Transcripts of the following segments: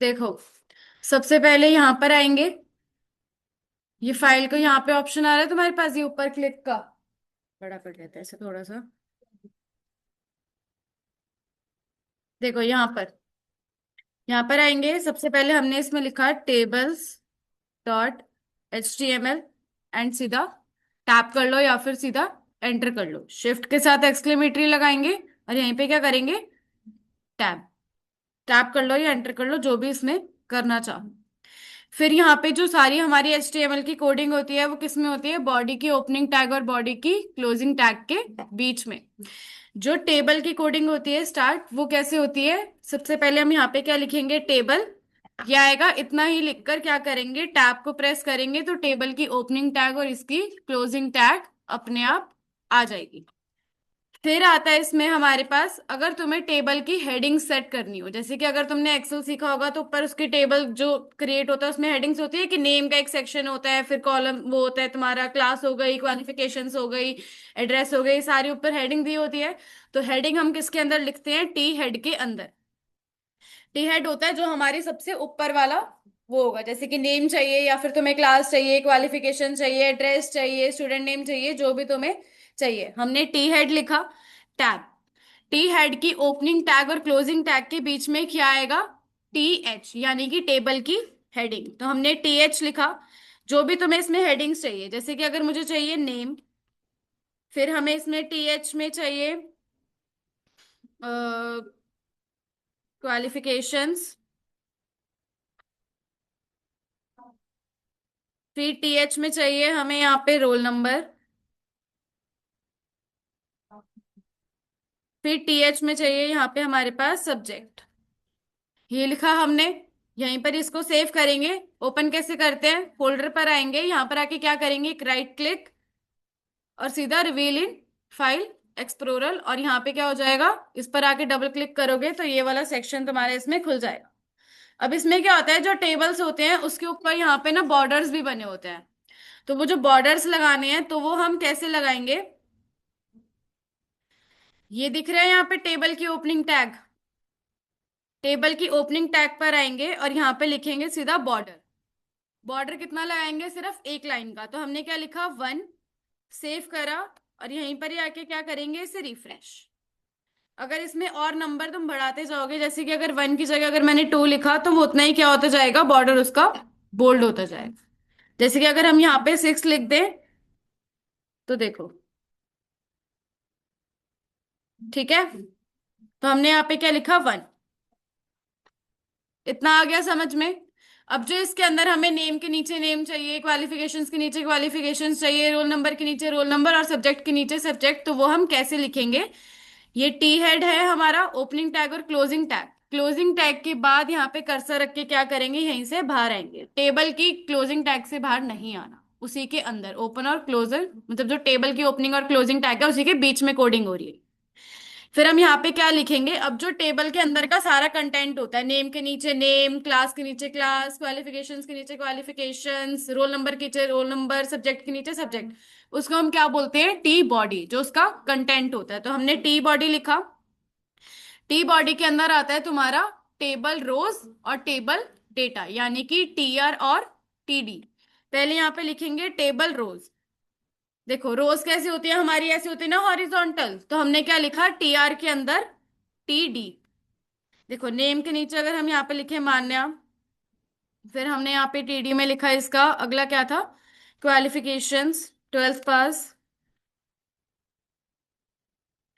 देखो, सबसे पहले यहाँ पर आएंगे। ये फाइल को यहाँ पे ऑप्शन आ रहा है तुम्हारे पास, ये ऊपर क्लिक का। बड़ा कर लेते हैं इसे थोड़ा सा। देखो यहाँ पर आएंगे। सबसे पहले हमने इसमें लिखा टेबल्स डॉट HTML एंड सीधा टैप कर लो या फिर सीधा एंटर कर लो। शिफ्ट के साथ एक्सक्लेमेटरी लगाएंगे और यहीं पे क्या करेंगे, टैब। टैप कर लो या एंटर कर लो, जो भी इसमें करना चाहो। फिर यहाँ पे जो सारी हमारी HTML की कोडिंग होती है वो किस में होती है, बॉडी की ओपनिंग टैग और बॉडी की क्लोजिंग टैग के बीच में। जो टेबल की कोडिंग होती है स्टार्ट, वो कैसे होती है, सबसे पहले हम यहाँ पे क्या लिखेंगे, टेबल। क्या आएगा, इतना ही लिखकर क्या करेंगे, टैब को प्रेस करेंगे तो टेबल की ओपनिंग टैग और इसकी क्लोजिंग टैग अपने आप आ जाएगी। फिर आता है इसमें हमारे पास, अगर तुम्हें टेबल की हेडिंग सेट करनी हो, जैसे कि अगर तुमने एक्सेल सीखा होगा तो ऊपर उसकी टेबल जो क्रिएट होता है उसमें हेडिंग्स होती है कि नेम का एक सेक्शन होता है, फिर कॉलम वो होता है तुम्हारा, क्लास हो गई, क्वालिफिकेशंस हो गई, एड्रेस हो गई, सारी ऊपर हेडिंग दी होती है। तो हेडिंग हम किसके अंदर लिखते हैं, टी हेड के अंदर। टी हेड होता है जो हमारी सबसे ऊपर वाला वो होगा, जैसे कि नेम चाहिए या फिर तुम्हें क्लास चाहिए, क्वालिफिकेशन चाहिए, एड्रेस चाहिए, स्टूडेंट नेम चाहिए, जो भी तुम्हें चाहिए। हमने टी हेड लिखा। टैब। टी हेड की ओपनिंग टैग और क्लोजिंग टैग के बीच में क्या आएगा, TH, यानी कि टेबल की हेडिंग। तो हमने TH लिखा। जो भी तुम्हें इसमें हेडिंग्स चाहिए, जैसे कि अगर मुझे चाहिए नेम, फिर हमें इसमें TH में चाहिए क्वालिफिकेशंस, फिर TH में चाहिए हमें यहाँ पे रोल नंबर, फिर TH में चाहिए यहाँ पे हमारे पास सब्जेक्ट। ये लिखा हमने। यहीं पर इसको सेव करेंगे। ओपन कैसे करते हैं, फोल्डर पर आएंगे, यहाँ पर आके क्या करेंगे, एक राइट क्लिक और सीधा रिवील इन फाइल एक्सप्लोरर, और यहाँ पे क्या हो जाएगा, इस पर आके डबल क्लिक करोगे तो ये वाला सेक्शन तुम्हारे इसमें खुल जाएगा। अब इसमें क्या होता है, जो टेबल्स होते हैं उसके ऊपर यहाँ पे ना बॉर्डर्स भी बने होते हैं। तो वो जो बॉर्डर्स लगाने हैं तो वो हम कैसे लगाएंगे, ये दिख रहा है यहाँ पे टेबल की ओपनिंग टैग। टेबल की ओपनिंग टैग पर आएंगे और यहाँ पे लिखेंगे सीधा बॉर्डर। बॉर्डर कितना लगाएंगे, सिर्फ एक लाइन का, तो हमने क्या लिखा, 1। सेव करा और यहीं पर ही आके क्या करेंगे, इसे रिफ्रेश। अगर इसमें और नंबर तुम बढ़ाते जाओगे, जैसे कि अगर 1 की जगह अगर मैंने 2 लिखा तो वो उतना ही क्या होता जाएगा, बॉर्डर उसका बोल्ड होता जाएगा। जैसे कि अगर हम यहाँ पे 6 लिख दें तो देखो, ठीक है। तो हमने यहाँ पे क्या लिखा, 1। इतना आ गया समझ में। अब जो इसके अंदर हमें नेम के नीचे नेम चाहिए, क्वालिफिकेशंस के नीचे क्वालिफिकेशंस चाहिए, रोल नंबर के नीचे रोल नंबर और सब्जेक्ट के नीचे सब्जेक्ट, तो वो हम कैसे लिखेंगे। ये टी हेड है हमारा, ओपनिंग टैग और क्लोजिंग टैग। क्लोजिंग टैग के बाद यहाँ पे कर्सर रख के क्या करेंगे, यहीं से बाहर आएंगे। टेबल की क्लोजिंग टैग से बाहर नहीं आना, उसी के अंदर ओपन और क्लोजर, मतलब जो टेबल की ओपनिंग और क्लोजिंग टैग है उसी के बीच में कोडिंग हो रही है। फिर हम यहाँ पे क्या लिखेंगे, अब जो टेबल के अंदर का सारा कंटेंट होता है, नेम के नीचे नेम, क्लास के नीचे क्लास, क्वालिफिकेशंस के नीचे क्वालिफिकेशंस, रोल नंबर के नीचे रोल नंबर, सब्जेक्ट के नीचे सब्जेक्ट, उसको हम क्या बोलते हैं, टी बॉडी, जो उसका कंटेंट होता है। तो हमने टी बॉडी लिखा। टी बॉडी के अंदर आता है तुम्हारा टेबल रोज और टेबल डेटा, यानी कि TR और TD। पहले यहाँ पे लिखेंगे टेबल रोज। देखो रोज कैसी होती है हमारी, ऐसी होती है ना हॉरिजॉन्टल, तो हमने क्या लिखा, TR के अंदर TD। देखो नेम के नीचे अगर हम यहाँ पे लिखे मान्या, फिर हमने यहाँ पे TD में लिखा, इसका अगला क्या था, क्वालिफिकेशंस, 12th पास।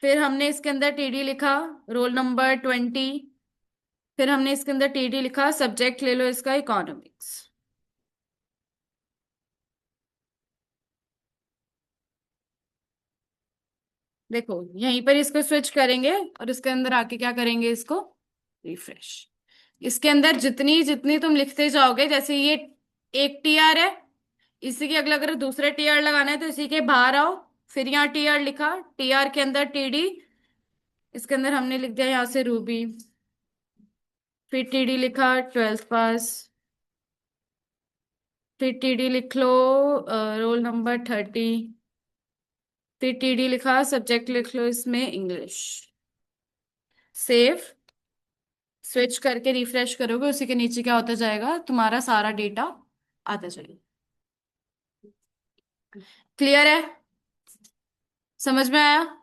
फिर हमने इसके अंदर TD लिखा, रोल नंबर 20। फिर हमने इसके अंदर TD लिखा, सब्जेक्ट ले लो इसका इकोनॉमिक्स। देखो यहीं पर इसको स्विच करेंगे और इसके अंदर आके क्या करेंगे, इसको रिफ्रेश। इसके अंदर जितनी जितनी तुम लिखते जाओगे, जैसे ये एक TR है, इसी के अगला अगर दूसरा TR लगाना है तो इसी के बाहर आओ, फिर यहाँ TR लिखा, TR के अंदर TD, इसके अंदर हमने लिख दिया यहाँ से रूबी, फिर TD लिखा 12th पास, फिर TD लिख लो रोल नंबर 30, फिर TD लिखा, सब्जेक्ट लिख लो इसमें इंग्लिश। सेव। स्विच करके रिफ्रेश करोगे, उसी के नीचे क्या होता जाएगा, तुम्हारा सारा डेटा आता जाएगा। क्लियर है? समझ में आया?